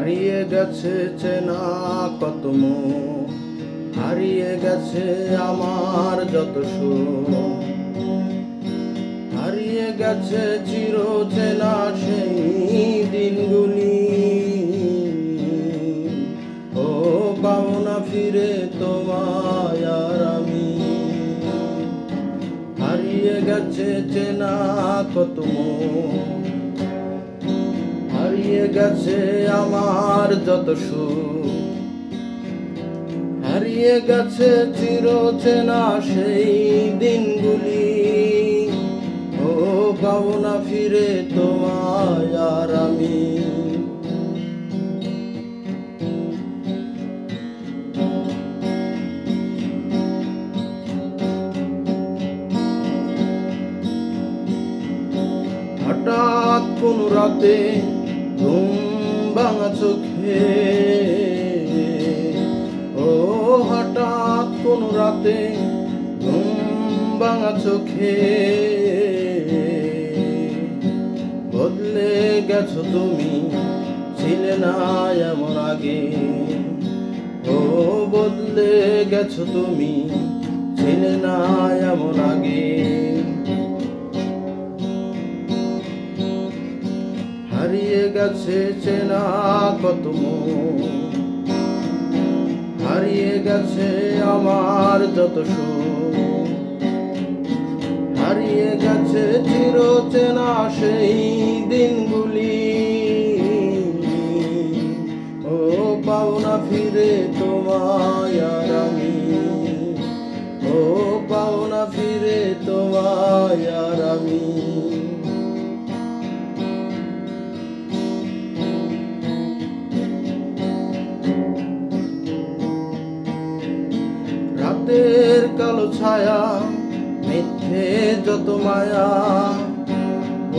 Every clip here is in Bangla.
হারিয়ে গেছে চেনা কত মুখ, হারিয়ে গেছে আমার যত সুখ, হারিয়ে গেছে চির চেনা সেই দিনগুলি। ও পাবো না ফিরে তোমায় আর আমি। হারিয়ে গেছে চেনা কত মুখ, হারিয়ে গেছে আমার যত সুখ, হারিয়ে গেছে চির চেনা সেই দিনগুলি। ও পাবো না ফিরে তোমায় আর আমি। হঠাৎ কোন রাতে ঘুম ভাঙা চোখে, ও হঠাৎ কোন রাতে ঘুম ভাঙা চোখে, বদলে গেছো তুমি, ছিলে না এমন আগে। ও বদলে গেছো তুমি, ছিলে না এমন আগে। হারিয়ে গেছে চেনা কত মুখ, হারিয়ে গেছে আমার যত সুখ, হারিয়ে গেছে চির চেনা সেই দিনগুলি। ও পাবো না ফিরে তোমায় আর আমি। ও পাবো না ফিরে তোমায় আর আমি। রাতের কালো ছায়া, মিথ্যে যত মায়া,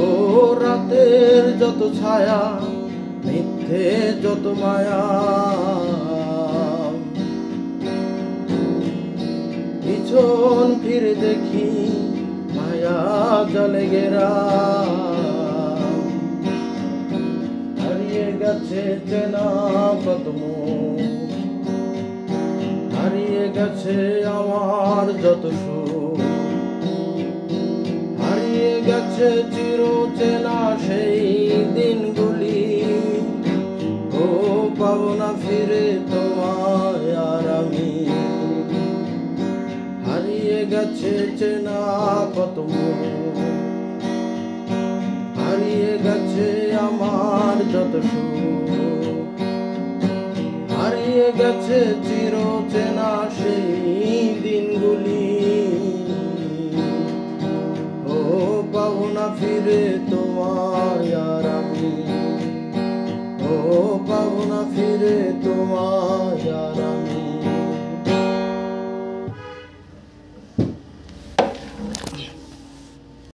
ও রাতের যত ছায়া, মিথ্যে যত মায়া। পিছন ফিরে দেখি মায়া জলে ঘেরা। হারিয়ে গেছে চেনা কত মুখ, হারিয়ে গেছে আমার যত সুখ, হারিয়ে গেছে চির চেনা সেই দিনগুলি। ও পাবো না ফিরে তোমায় আর আমি। হারিয়ে গেছে চেনা কত মুখ, হারিয়ে গেছে আমার যত সুখ, হারিয়ে গেছে চির চেনা সেই দিনগুলি। ও পাবো না ফিরে তোমায় আর আমি। ও পাবো না ফিরে তোমায় আর আমি।